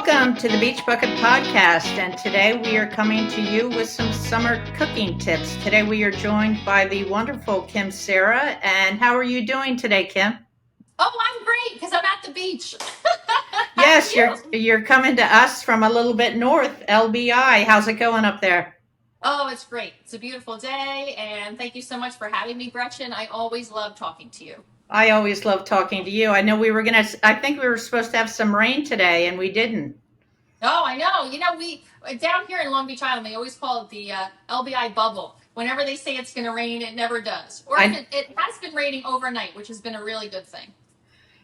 Welcome to the Beach Bucket Podcast, and today we are coming to you with some summer cooking tips. Today we are joined by the wonderful Kim Cera, and how are you doing today, Kim? Oh, I'm great because I'm at the beach. How are Yes, you're you? you're coming to us from a little bit north, LBI. How's it going up there? Oh, it's great. It's a beautiful day, and thank you so much for having me, Gretchen. I always love talking to you. I always love talking to you. I know I think we were supposed to have some rain today, and we didn't. Oh, I know. We down here in Long Beach Island, they always call it the LBI bubble. Whenever they say it's going to rain, it never does. Or if I it has been raining overnight, which has been a really good thing.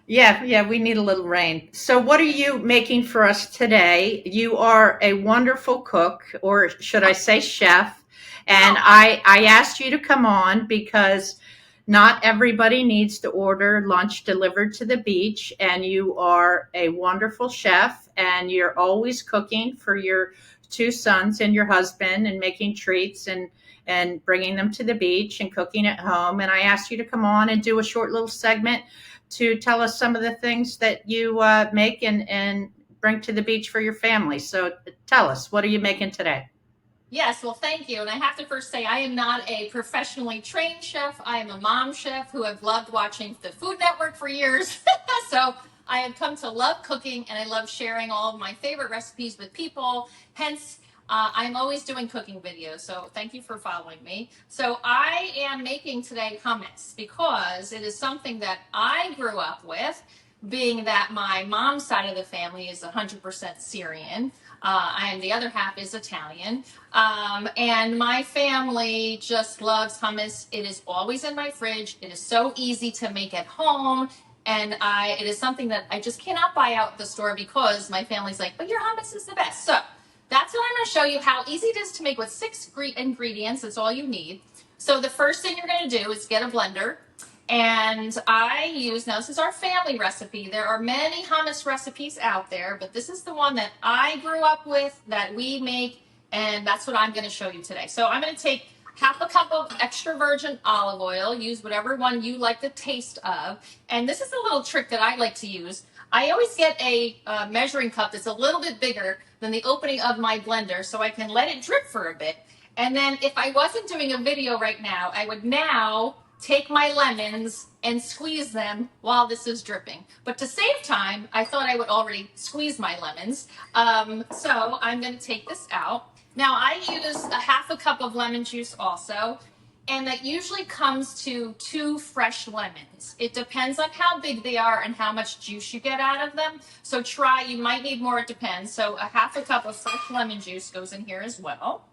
Yeah, we need a little rain. So, what are you making for us today? You are a wonderful cook, or should I say chef? And Oh, I asked you to come on because not everybody needs to order lunch delivered to the beach. And you are a wonderful chef, and you're always cooking for your two sons and your husband, and making treats and bringing them to the beach and cooking at home. And I asked you to come on and do a short little segment to tell us some of the things that you make and bring to the beach for your family. So tell us, what are you making today? yes, well, thank you. And I have to first say, I am not a professionally trained chef. I am a mom chef who have loved watching the Food Network for years. So I have come to love cooking and I love sharing all of my favorite recipes with people. Hence, I'm always doing cooking videos. So thank you for following me. So I am making today hummus because it is something that I grew up with, being that my mom's side of the family is 100% Syrian. And the other half is Italian. And my family just loves hummus. It is always in my fridge. It is so easy to make at home. And it is something that I just cannot buy out at the store because my family's like, but your hummus is the best. So that's what I'm going to show you how easy it is to make with six ingredients. That's all you need. So the first thing you're going to do is get a blender. And now this is our family recipe. There are many hummus recipes out there, but this is the one that I grew up with, that we make, and that's what I'm going to show you today. So I'm going to take half a cup of extra virgin olive oil. Use whatever one you like the taste of. And this is a little trick that I like to use. I always get a measuring cup that's a little bit bigger than the opening of my blender so I can let it drip for a bit. And then if I wasn't doing a video right now, I would now take my lemons and squeeze them while this is dripping. But to save time, I thought I would already squeeze my lemons. So I'm going to take this out. Now I use a half a cup of lemon juice also. And that usually comes to 2 fresh lemons. It depends on how big they are and how much juice you get out of them. So you might need more, it depends. So a half a cup of fresh lemon juice goes in here as well.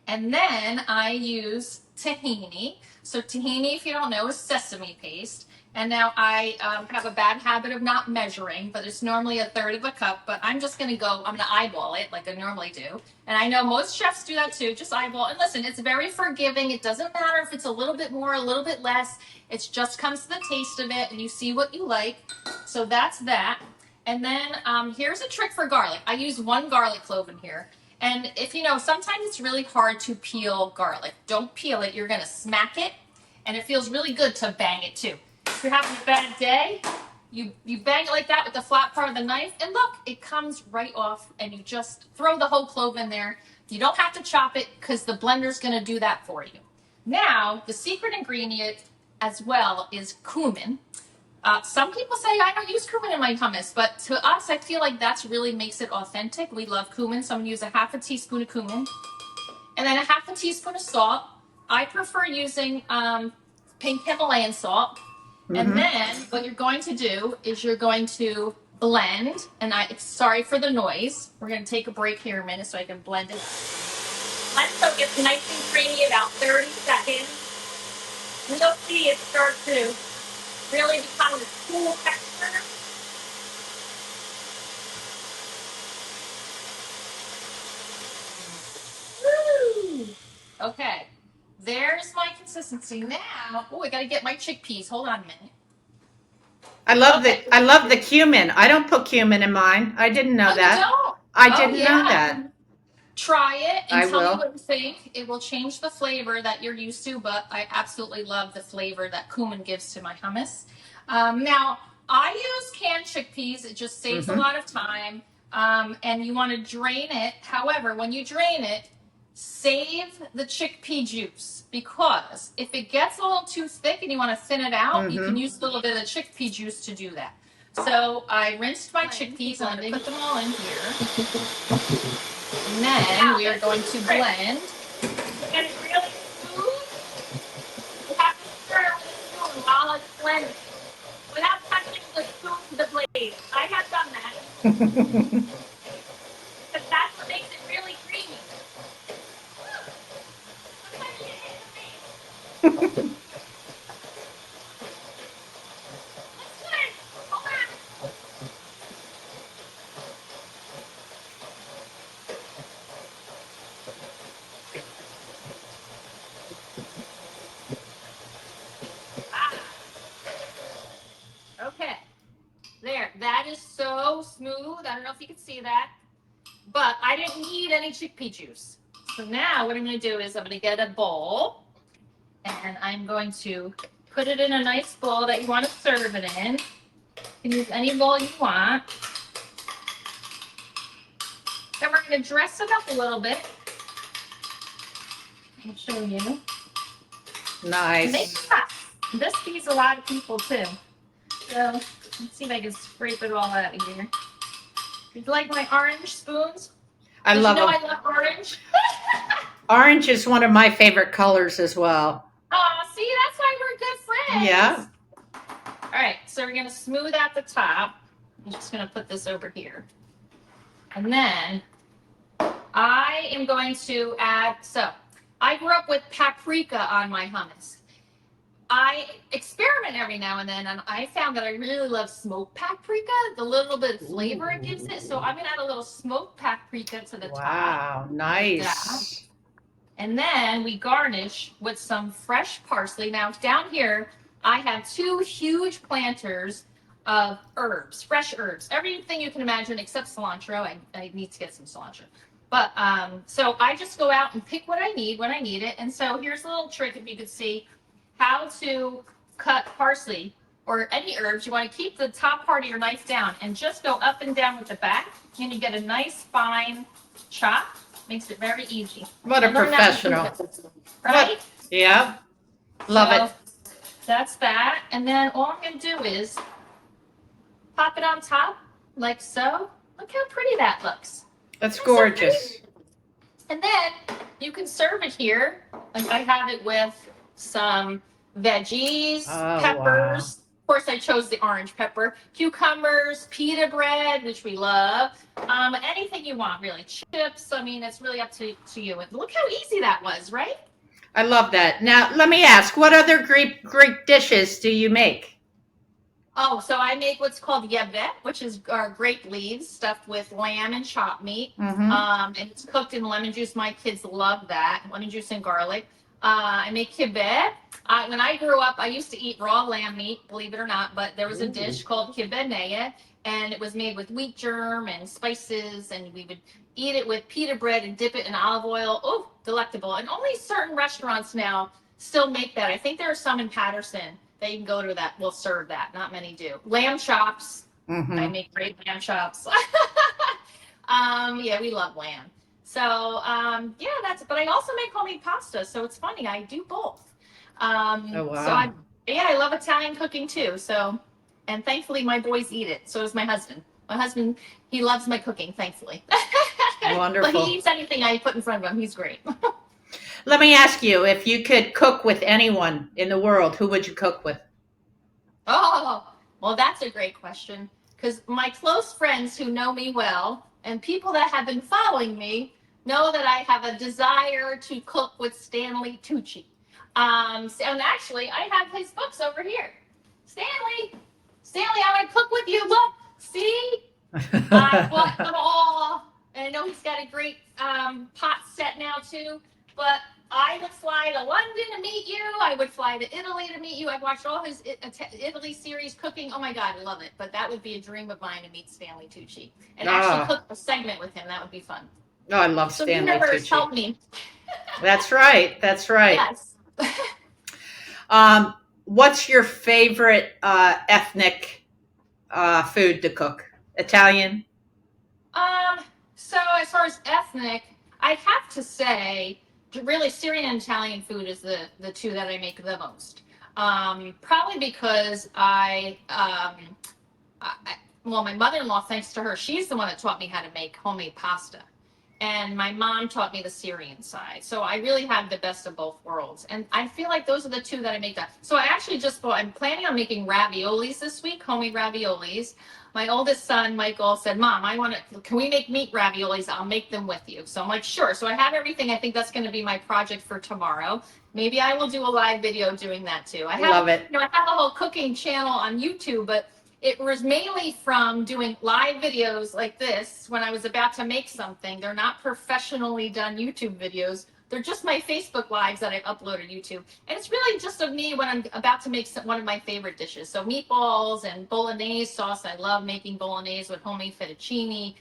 And then I use tahini. So tahini, if you don't know, is sesame paste. And now I have a bad habit of not measuring, but it's normally a third of a cup. But I'm going to eyeball it like I normally do. And I know most chefs do that too, just eyeball. And listen, it's very forgiving. It doesn't matter if it's a little bit more, a little bit less. It just comes to the taste of it and you see what you like. So that's that. And then here's a trick for garlic. I use 1 garlic clove in here. And sometimes it's really hard to peel garlic. Don't peel it. You're going to smack it. And it feels really good to bang it too. If you're having a bad day, you bang it like that with the flat part of the knife. And look, it comes right off. And you just throw the whole clove in there. You don't have to chop it because the blender's going to do that for you. Now, the secret ingredient as well is cumin. Some people say I don't use cumin in my hummus, but to us, I feel like that really makes it authentic. We love cumin, so I'm going to use a half a teaspoon of cumin and then a half a teaspoon of salt. I prefer using pink Himalayan salt. And Mm-hmm. then what you're going to do is you're going to blend, and sorry for the noise. We're going to take a break here a minute so I can blend it. Blend so it gets nice and creamy, about 30 seconds. And you'll see it start to really become a cool texture. Woo! Okay, there's my consistency now. Oh, I gotta get my chickpeas. Hold on a minute. Okay. I love the cumin. I don't put cumin in mine. I didn't know Oh, you that. don't? I Oh, didn't know yeah. that. Try it and I tell me will. what you think. It will change the flavor that you're used to, but I absolutely love the flavor that cumin gives to my hummus. Now, I use canned chickpeas. It just saves a Mm-hmm. lot of time. and you want to drain it. However, when you drain it, save the chickpea juice, because if it gets a little too thick and you want to thin it out, you can Mm-hmm. use a little bit of chickpea juice to do that. So I rinsed my chickpeas. I'm going to put them all in here. And then we are going to blend. Get it really smooth. You have to stir with a spoon while it's blending, without touching the spoon to the blade. I have done that. Because that's what makes it really creamy. Sometimes you hit the face. Let's do it. Hold on. Ah, okay. There. That is so smooth. I don't know if you can see that, but I didn't need any chickpea juice. So now what I'm going to do is I'm going to get a bowl, and I'm going to put it in a nice bowl that you want to serve it in. You can use any bowl you want. Then we're going to dress it up a little bit. I'll show you. Nice. This feeds a lot of people too. So let's see if I can scrape it all out of here. Do you like my orange spoons? I Did love you know them. I love orange? Orange is one of my favorite colors as well. Oh, see, that's why we're good friends. Yeah. All right, so we're gonna smooth out the top. I'm just gonna put this over here. And then I am going to add, so I grew up with paprika on my hummus. I experiment every now and then, and I found that I really love smoked paprika, the little bit of flavor it gives it. So I'm gonna add a little smoked paprika to the top. Wow. Nice. And then we garnish with some fresh parsley. Now down here, I have 2 huge planters of herbs, fresh herbs, everything you can imagine except cilantro. I need to get some cilantro. But so I just go out and pick what I need when I need it. And so here's a little trick, if you could see how to cut parsley or any herbs. You want to keep the top part of your knife down and just go up and down with the back, and you get a nice fine chop. Makes it very easy. What a professional. Right? Yeah. Love So it. that's that. And then all I'm going to do is pop it on top like so. Look how pretty that looks. That's gorgeous. And then you can serve it here. Like I have it with some veggies, peppers. Wow. Of course, I chose the orange pepper, cucumbers, pita bread, which we love. Anything you want, really. Chips. I mean, it's really up to you. And look how easy that was, right? I love that. Now, let me ask, what other Greek dishes do you make? Oh, so I make what's called yebet, which is our grape leaves stuffed with lamb and chopped meat. Mm-hmm. And it's cooked in lemon juice. My kids love that. Lemon juice and garlic. I make kibbeh. When I grew up, I used to eat raw lamb meat, believe it or not, but there was a dish called kibbeh, and it was made with wheat germ and spices, and we would eat it with pita bread and dip it in olive oil. Oh, delectable. And only certain restaurants now still make that. I think there are some in Patterson that you can go to that will serve that. Not many do. Lamb chops. Mm-hmm. I make great lamb chops. Yeah, we love lamb. So yeah, but I also make homemade pasta. So it's funny, I do both. Oh, wow. So I love Italian cooking too. So, and thankfully my boys eat it. So does my husband. My husband, he loves my cooking, thankfully. Wonderful. But he eats anything I put in front of him. He's great. Let me ask you, if you could cook with anyone in the world, who would you cook with? Oh, well, that's a great question. Because my close friends who know me well and people that have been following me know that I have a desire to cook with Stanley Tucci. And actually, I have his books over here. Stanley, I want to cook with you. Look, see? I bought them all. And I know he's got a great pot set now, too. But I would fly to London to meet you. I would fly to Italy to meet you. I've watched all his Italy series cooking. Oh my God, I love it. But that would be a dream of mine to meet Stanley Tucci and actually cook a segment with him. That would be fun. Oh, I love So Stanley universe, Tucci. help me. That's right. That's right. Yes. What's your favorite ethnic food to cook? Italian? Um, so as far as ethnic, I have to say, really Syrian and Italian food is the two that I make the most. Probably because well, my mother-in-law, thanks to her, she's the one that taught me how to make homemade pasta. And my mom taught me the Syrian side. So I really have the best of both worlds. And I feel like those are the two that I make that. So I actually just bought, I'm planning on making raviolis this week, homemade raviolis. My oldest son, Michael, said, Mom, can we make meat raviolis? I'll make them with you. So I'm like, sure. So I have everything. I think that's going to be my project for tomorrow. Maybe I will do a live video doing that too. Love it. I have a whole cooking channel on YouTube, but it was mainly from doing live videos like this when I was about to make something. They're not professionally done YouTube videos. They're just my Facebook lives that I upload to YouTube. And it's really just of me when I'm about to make one of my favorite dishes. So meatballs and bolognese sauce. I love making bolognese with homemade fettuccine.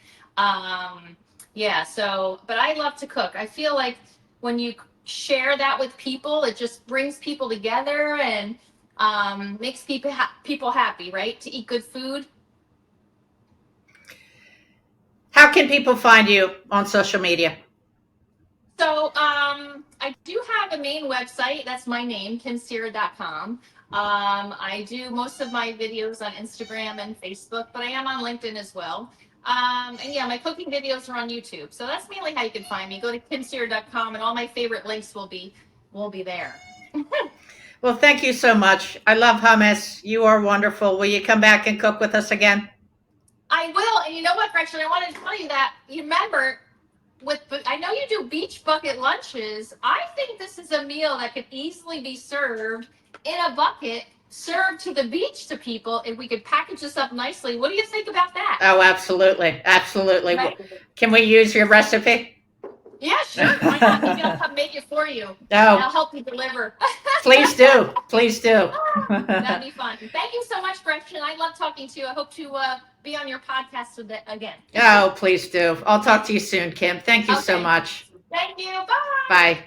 Yeah, so, but I love to cook. I feel like when you share that with people, it just brings people together and makes people happy, right? To eat good food. How can people find you on social media? So I do have a main website. That's my name, kimcera.com. I do most of my videos on Instagram and Facebook, but I am on LinkedIn as well. And yeah, my cooking videos are on YouTube. So that's mainly how you can find me. Go to kimcera.com, and all my favorite links will be there. Well, thank you so much. I love hummus. You are wonderful. Will you come back and cook with us again? I will. And you know what, Gretchen? I wanted to tell you that you remember I know you do beach bucket lunches. I think this is a meal that could easily be served in a bucket, served to the beach to people, and we could package this up nicely. What do you think about that? Oh, absolutely. Absolutely. Right? Can we use your recipe? Yeah, sure. Why not? Maybe I'll come make it for you. And Oh, I'll help you deliver. please do. Please do. That'd be fun. Thank you so much, Gretchen. I love talking to you. I hope to be on your podcast again. Oh, please do. I'll talk to you soon, Kim. Thank you so Okay. much. Thank you. Bye. Bye.